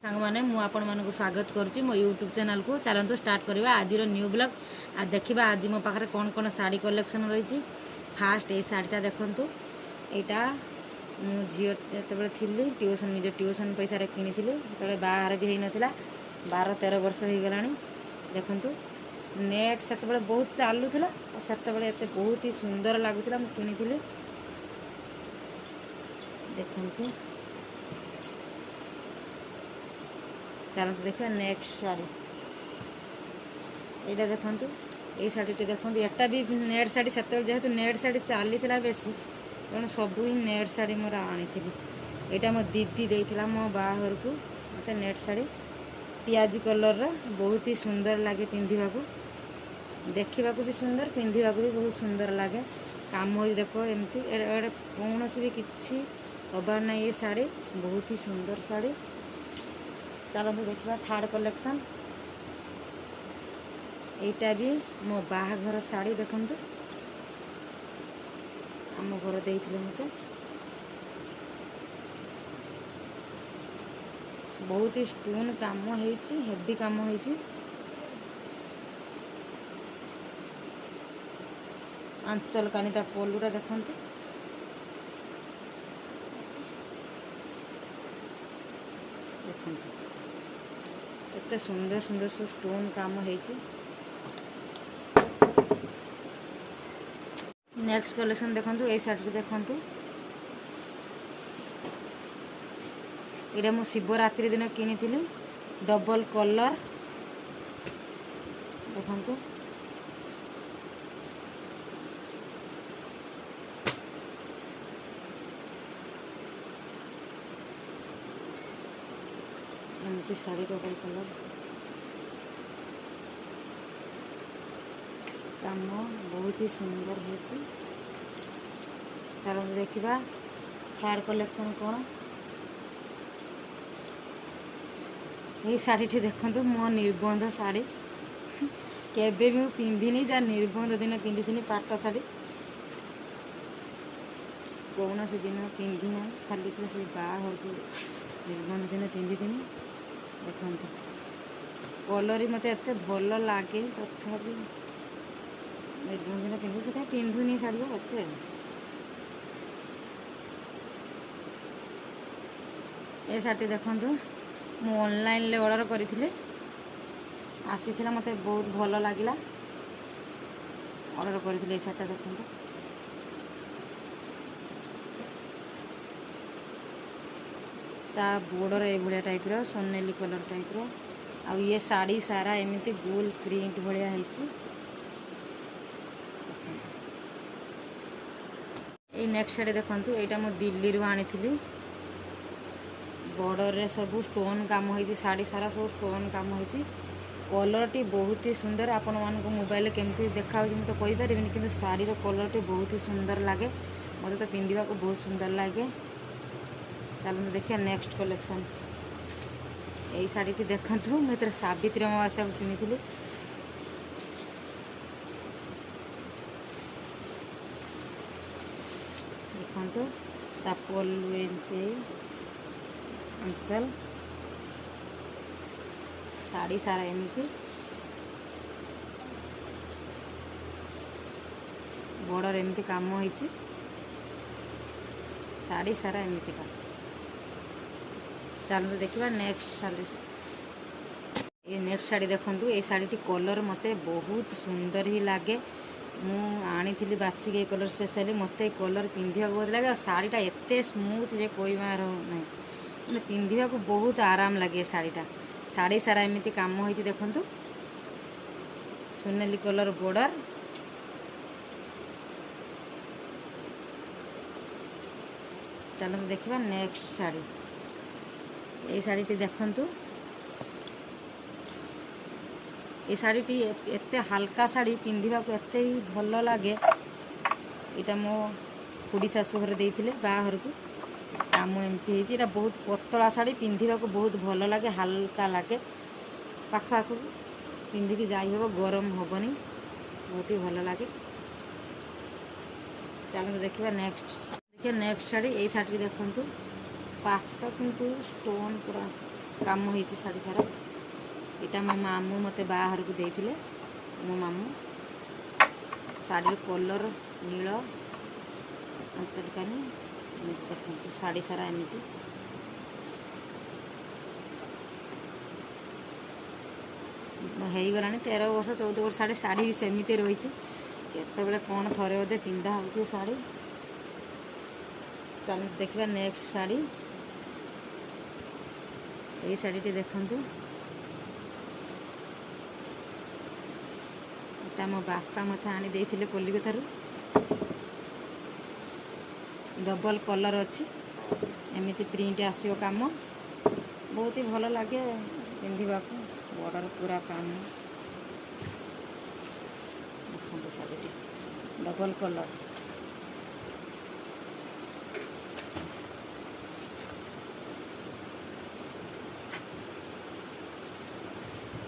सांग मैंने मुझे स्वागत करुँच मो यूट्यूब चैनल को चलतु स्टार्ट करवा आज न्यू ब्लॉग आ देखा आज मो पाखे कौन कौन साड़ी कलेक्शन रही। फास्ट ये शाढ़ीटा देखूँ यहाँ मुझे जो थी ट्यूशन निज ट्यूशन पैसा किनी जो बाहर भी हो नाला 12-13 वर्ष हो गला। देखु नेट से बहुत चलूला से बहुत ही सुंदर लगुला मुझे किनी देखु। चलते देखा नेक्स्ट शाड़ी यहाँ देखूँ ये शाड़ी देखूँ एटा भी नेट शाड़ी से जेहेतु नेट शाड़ी चली बेसी तेणु सब ही नेट शाड़ी मोर आनी। यहाँ मो दीदी देता मो बाहर को मत नेट शाड़ी पियाजी कलर बहुत ही सुंदर लगे पिंधा को देखा भी सुंदर पिंधा भी बहुत सुंदर लगे। काम हो देखो एमती कौन भी किसी अभाव ना ये शाड़ी बहुत ही सुंदर शाड़ी। चलते देखा थर्ड कलेक्शन यहाँ भी मो बाहाघर शाड़ी देखु आम घर देते मत बहुत ही स्टोन काम हेवी काम हो आंचल कानीटा पलुटा देखु देखु एते सुंदर सुंदर सब स्टोन काम होती। नेक्स्ट कलेक्शन देखो ये शाड़ी देखु यहाँ मुझे शिवरात्रि दिन किनी डबल कलर देखु एमती शाड़ी डबल कलर काम बहुत ही सुंदर हो। चलो देखा थर्ड कलेक्शन कौन ये शाड़ी देखो मो निबंध शाड़ी केबे भी पिंधिनी जा निबंध दिन पिंधि पाट शाड़ी कौन से दिन पिंधि ना खाली से बाहर को निबंध दिन पिंधि देखो कलर ही मत एत भल लगे तथापि निबंध दिन पिंधि से पिंधुनी शाड़ी एत ये शाड़ी देखु मु ऑनलाइन ऑर्डर करी आसी मत बहुत भल लगे ऑर्डर करी शाड़ी देखु ता बोर्डर ये भाया टाइप सोनेली कलर टाइप आ ये शाड़ी सारा एमती गोल प्रिंट भाया ये नेक्स्ट शाड़ी देखु यहाँ मुझे दिल्ली रू आनी बॉर्डर रे सब स्टोन काम हो शाड़ी सारा सब स्टोन काम हो कलर टी बहुत ही सुंदर आपण मान मोबाइल केमती देखा तो कहीपर कि शाड़ी कलर टी बहुत ही सुंदर लगे मत तो पिंधा को बहुत सुंदर लगे। चलो देखिए नेक्स्ट कलेक्शन यही शाड़ी देखु मुझे सावित्री अमावास्या को किनी देखु पल्लू एमती अंचल शाड़ी सारा एमती बॉर्डर एमती काम हो शाड़ी सारा एमती काम। चलो देखा नेक्स्ट शाड़ी ये नेक्स्ट शाड़ी देखु ये शाड़ी कलर मते बहुत सुंदर ही लगे मु आनी बाछिक ये कलर स्पेशली मत कलर पिंधा बहुत लगे शाड़ीटा एत स्मूथ जे कोई बार ना मैंने पिंधा को बहुत आराम लगे शाड़ीटा शाड़ी सारा एमती काम हो देखु सोनेली कलर बॉर्डर चलो देखा नेक्स्ट शाड़ी ये शाड़ी देखु ये शाड़ी एत हल्का शाड़ी पिंधा को एत ही भल लगे यहाँ मो खुड़ी शाशु घर देते बाहर को काम एमती है बहुत पतला शाड़ी पिंधा को बहुत भल लगे हल्का लगे पाखक पिंधिकी जाइए गरम हेनी बहुत ही भल लगे। चलो देखा नेक्स्ट देखिए नेक्स्ट शाड़ी ये शाड़ी देखु पाट किंतु स्टोन पूरा କାମ ହେଇଛି ଶାଢ଼ୀ ସାରା। ଏଇଟା ମୋ ମାମୁଁ ମୋତେ ବାହାଘରକୁ ଦେଇଥିଲେ। ମୋ ମାମୁଁ ଶାଢ଼ୀର କଲର୍ ନୀଳ ଆଞ୍ଚଲକାନି ଏମିତି ଦେଖନ୍ତୁ ଶାଢ଼ୀ ସାରା ଏମିତି। ହେଇଗଲାଣି 13 ବର୍ଷ 14 ବର୍ଷ ଶାଢ଼ୀ ବି ସେମିତି ରହିଛି। କେତେବେଳେ କ'ଣ ଥରେ ଅଧେ ପିନ୍ଧା ହେଉଛି ଶାଢ଼ୀ। ଚାଲନ୍ତୁ ଦେଖିବା ନେକ୍ସଟ ଶାଢ଼ୀ। ଏଇ ଶାଢ଼ୀଟି ଦେଖନ୍ତୁ, ଏଟା ମୋ ବାପା ମୋତେ ଆଣି ଦେଇଥିଲେ କଲିକତାରୁ। ଡବଲ୍ କଲର୍ ଅଛି, ଏମିତି ପ୍ରିଣ୍ଟ ଆସିବ କାମ। ବହୁତ ହି ଭଲ ଲାଗେ ପିନ୍ଧିବାକୁ, ବର୍ଡ଼ର ପୁରା କାମ। ଦେଖନ୍ତୁ ଶାଢ଼ୀଟି ଡବଲ୍ କଲର୍।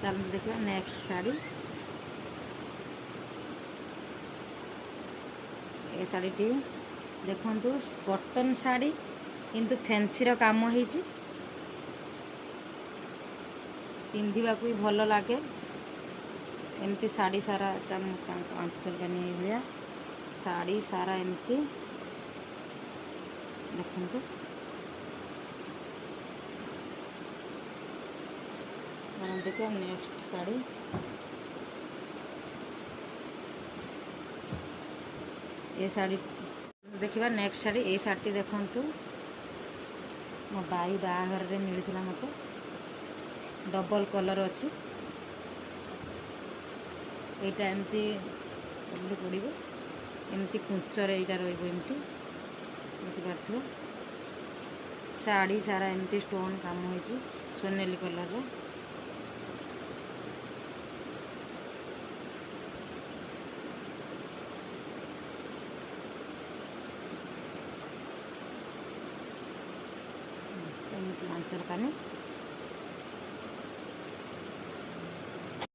ଚାଲନ୍ତୁ ଦେଖିବା ନେକ୍ସଟ ଶାଢ଼ୀ। ଏ ଶାଢ଼ୀଟି ଦେଖନ୍ତୁ କଟନ୍ ଶାଢ଼ୀ କିନ୍ତୁ ଫ୍ୟାନ୍ସିର କାମ ହେଇଛି। ପିନ୍ଧିବାକୁ ବି ଭଲ ଲାଗେ। ଏମିତି ଶାଢ଼ୀ ସାରା ତାଙ୍କ ଆଞ୍ଚଲକାନି ଭଳିଆ ଶାଢ଼ୀ ସାରା ଏମିତି ଦେଖନ୍ତୁ। ଦେଖିବା ନେକ୍ସଟ ଶାଢ଼ୀ। ଏ ଶାଢ଼ୀ ଦେଖିବା ନେକ୍ସଟ ଶାଢ଼ୀ। ଏଇ ଶାଢ଼ୀଟି ଦେଖନ୍ତୁ, ମୋ ଭାଇ ବାହାଘରରେ ମିଳିଥିଲା ମୋତେ। ଡବଲ୍ କଲର୍ ଅଛି। ଏଇଟା ଏମିତି ପଡ଼ିବ, ଏମିତି କୁଞ୍ଚରେ ଏଇଟା ରହିବ ଏମିତି ଦେଖିପାରୁଥିବ। ଶାଢ଼ୀ ସାରା ଏମିତି ଷ୍ଟୋନ୍ କାମ ହେଇଛି ସୋନେଲି କଲର୍ର। ଏମିତି ଆଞ୍ଚଲକାନି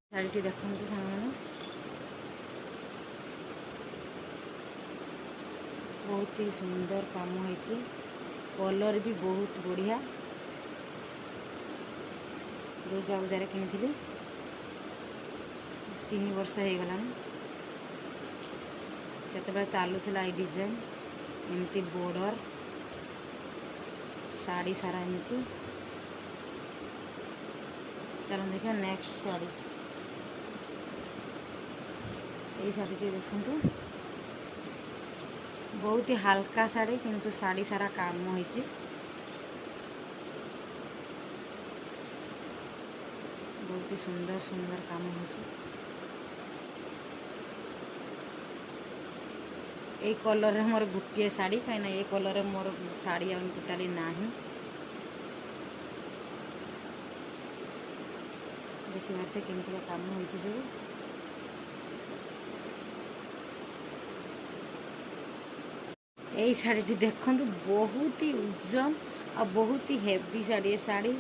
ଶାଢ଼ୀଟି ଦେଖନ୍ତୁ ସାଙ୍ଗମାନେ, ବହୁତ ହି ସୁନ୍ଦର କାମ ହେଇଛି। କଲର୍ ବି ବହୁତ ବଢ଼ିଆ। ଦୁର୍ଗା ପୂଜାରେ କିଣିଥିଲି, 3 ବର୍ଷ ହେଇଗଲାଣି। ସେତେବେଳେ ଚାଲୁଥିଲା ଏଇ ଡିଜାଇନ୍, ଏମିତି ବର୍ଡ଼ର ଶାଢ଼ୀ ସାରା ଏମିତି। ଚାଲନ୍ତୁ ଦେଖିବା ନେକ୍ସଟ ଶାଢ଼ୀ। ଏଇ ଶାଢ଼ୀଟି ଦେଖନ୍ତୁ, ବହୁତ ହି ହାଲକା ଶାଢ଼ୀ କିନ୍ତୁ ଶାଢ଼ୀ ସାରା କାମ ହେଇଛି। ବହୁତ ହି ସୁନ୍ଦର ସୁନ୍ଦର କାମ ହେଇଛି। ଏଇ କଲର୍ରେ ମୋର ଗୋଟିଏ ଶାଢ଼ୀ, କାହିଁକିନା ଏ କଲର୍ରେ ମୋର ଶାଢ଼ୀ ଆଉ ଟୋଟାଲି ନାହିଁ। ଦେଖିବାରେ କେମିତିକା କାମ ହେଇଛି ସବୁ। ଏଇ ଶାଢ଼ୀଟି ଦେଖନ୍ତୁ, ବହୁତ ହି ଓଜନ ଆଉ ବହୁତ ହି ହେଭି ଶାଢ଼ୀ। ଏ ଶାଢ଼ୀ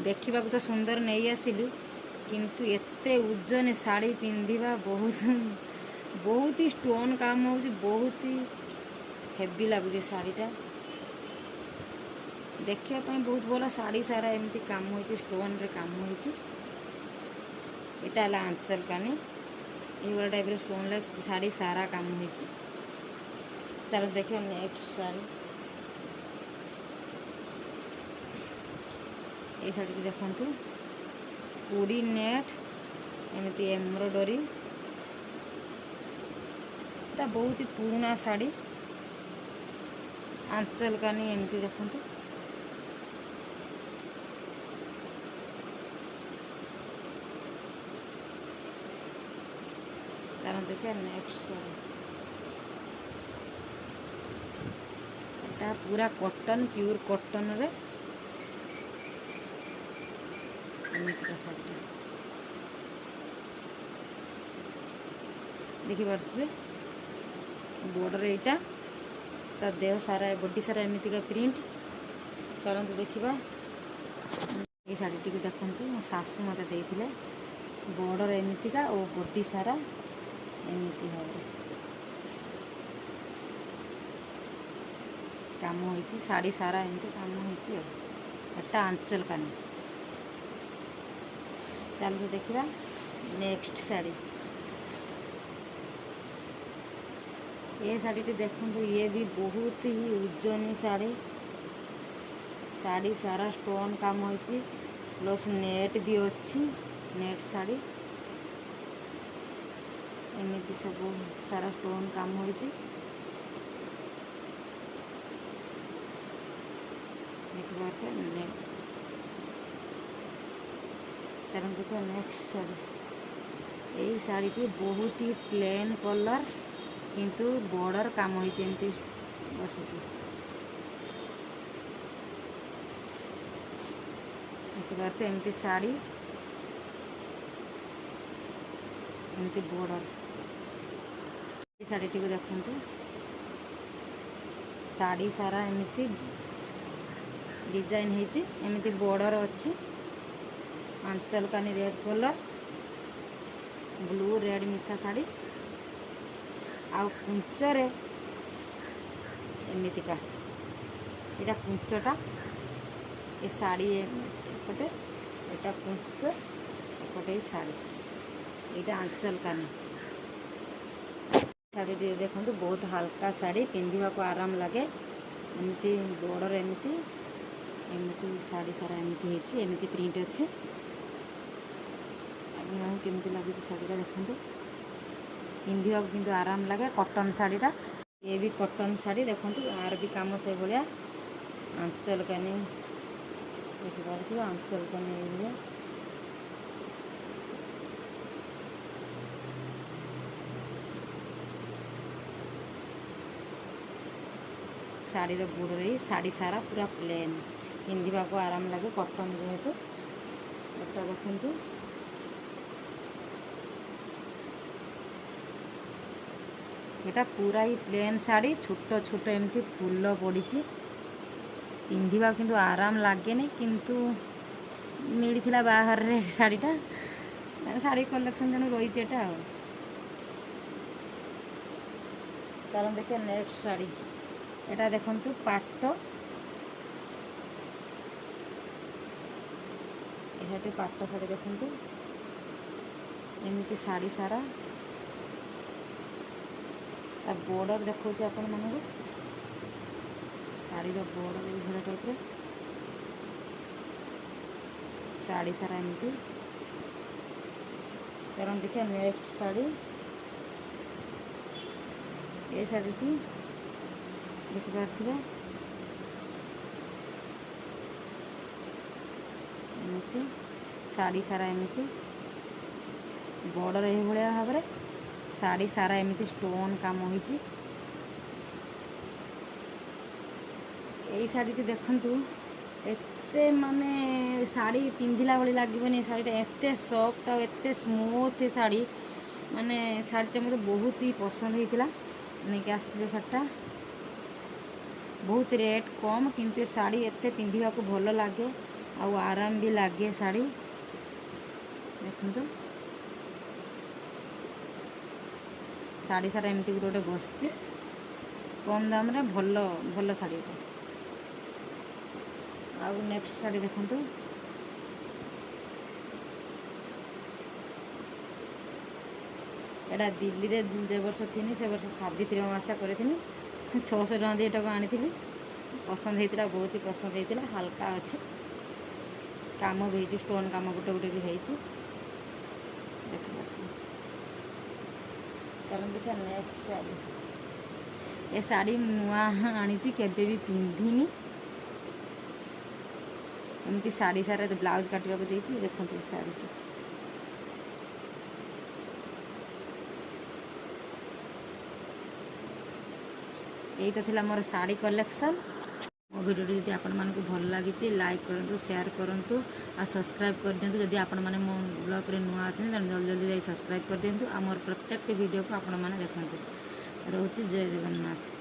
ଦେଖିବାକୁ ତ ସୁନ୍ଦର ନେଇ ଆସିଲି, କିନ୍ତୁ ଏତେ ଓଜନ ଶାଢ଼ୀ ପିନ୍ଧିବା ବହୁତ ହି ଷ୍ଟୋନ୍ କାମ ହେଉଛି। ବହୁତ ହି ହେଭି ଲାଗୁଛି ଶାଢ଼ୀଟା। ଦେଖିବା ପାଇଁ ବହୁତ ଭଲ। ଶାଢ଼ୀ ସାରା ଏମିତି କାମ ହେଇଛି, ଷ୍ଟୋନ୍ରେ କାମ ହେଇଛି। ଏଇଟା ହେଲା ଆଞ୍ଚଲକାନି, ଏଇଭଳିଆ ଟାଇପ୍ର ଷ୍ଟୋନ୍ଲେସ୍ ଶାଢ଼ୀ ସାରା କାମ ହେଇଛି। ଚାଲ ଦେଖିବା ନେକ୍ସଟ ଶାଢ଼ୀ। এই ଶାଢ଼ୀଟି ଦେଖନ୍ତୁ, ଉଡ଼ି ନେଟ୍ ଏମିତି ଏମ୍ବ୍ରଏଡ଼ରୀ। এটা ବହୁତ ହି ପୁରୁଣା ଶାଢ଼ୀ। ଆଞ୍ଚଲକାନି ଏମିତି ଦେଖନ୍ତୁ। ଚାଲନ୍ତୁ ଦେଖିବା ନେକ୍ସଟ ଶାଢ଼ୀ। এটা ପୁରା କଟନ୍, ପ୍ୟୁର୍ କଟନ୍ରେ ଏମିତିକା ଶାଢ଼ୀଟା ଦେଖିପାରୁଥିବେ। ବର୍ଡ଼ର ଏଇଟା, ତା ଦେହ ସାରା ବଡ଼ି ସାରା ଏମିତିକା ପ୍ରିଣ୍ଟ। ଚାଲନ୍ତୁ ଦେଖିବା এই ଶାଢ଼ୀଟିକୁ ଦେଖନ୍ତୁ, ମୋ ଶାଶୁ ମୋତେ ଦେଇଥିଲେ। ବର୍ଡ଼ର ଏମିତିକା ଓ ବଡ଼ି ସାରା ଏମିତି ଭାବରେ କାମ ହେଇଛି। ଶାଢ଼ୀ ସାରା ଏମିତି କାମ ହେଇଛି। ଆଉ ଏଟା ଆଞ୍ଚଲକାନି। चलो देखा नेक्स्ट शाड़ी। ये शाड़ी देखो ये भी बहुत ही उज्जनी शाड़ी। शाड़ी सारा स्टोन काम होती प्लस नेट भी अच्छी नेट शाड़ी एमती सब सारा स्टोन काम होती देखा नेट। चलो देखो नेक्स्ट शाड़ी। यही शाड़ी बहुत ही प्लेन कलर किंतु बॉर्डर काम होती बसी देखते एमती शाड़ी एमती बॉर्डर। शाड़ी टी देखते शाड़ी सारा एमती डिजाइन होती एमती बॉर्डर अच्छी आंचल कानी रेड कलर ब्लू रेड मिशा शाड़ी आउ कुंचरे एमतीका यहाँ कुंचटा ये शाड़ी एपटे यहाँ कुंच एपटे शाड़ी यहाँ आंचल कानी शाड़ी देखो बहुत हल्का शाड़ी पिंधा को आराम लगे एमती बॉर्डर एमती एमती शाड़ी सारा एमती एमती प्रिंट अच्छी केमती लगे शाड़ीटा देखो पिंधा किंतु आराम लगे कॉटन शाड़ीटा ये भी कॉटन शाड़ी देखो यार भी काम से भाया आंचल कानी देखिए आंचल कानी ये शाड़ी बॉर्डर ही शाड़ी सारा पूरा प्लेन पिंधा को आराम लगे कॉटन जेहेतु एटा देखो यहाँ पूरा ही प्लेन शाड़ी छोट छोट एमती फूल पड़ी पिंधा किंतु आराम लगे किंतु मिलता बाहर रे शाड़ीटा शाड़ी कलेक्शन जन रही चलो देखिए नेक्स्ट शाड़ी। यहाँ देखु पाट यहाँ पाट शाड़ी देखु एमती शाड़ी सारा तार बॉर्डर देखा आपण मानक शाड़ी बॉर्डर ये टाइप शाड़ी सारा एमती। चलो देखिए नेक्स्ट शाड़ी। ये शाड़ी देखिपारे एमती शाड़ी सारा एमती बॉर्डर ये भाव में शाड़ी सारा एमती स्टोन काम होती। यही शाड़ी देखु एते माने शाड़ी पिंधिला भाई लगे शाड़ीटा एते सॉफ्ट और एते स्मूथ शाड़ी माने शाड़ीटा मतलब बहुत ही पसंद होता नहीं कि आसते शाड़ीटा बहुत रेट कम किंतु शाड़ी एते पिंधिबा को भल लगे आ आराम भी लगे शाड़ी देखो शाड़ी सारा एमती गोटे बस कम दाम रे भल भल शाड़ी आउ नेक्स्ट शाड़ी देखु एटा दिल्ली रे जे वर्ष थी से वर्ष सावित्री अमावस्या करी 600 टका दी एटा आनी पसंद होता बहुत ही पसंद होता हल्का अच्छे काम भी होती स्टोन काम गोटे गोटे भी होती देख चलो देखिए नेक्स्ट शाड़ी। ये शाड़ी नुआ आनी केबे भी पिंधिनी एमती शाड़ी सारा ब्लाउज काटा देखो शाड़ी यही तो थिला मोर साड़ी कलेक्शन। मो वीडियो जब आपण मानक भल लगी लाइक करूँ शेयर करूँ आ सब्सक्राइब कर दिंतु। जदि आपण मैंने मो ब्लॉग रे नुआ अच्छे जल्दी जल्दी जाई सब्सक्राइब कर दिंतु। आ मोर प्रत्येक वीडियो को आपण मैंने देखते रोचे। जय जगन्नाथ।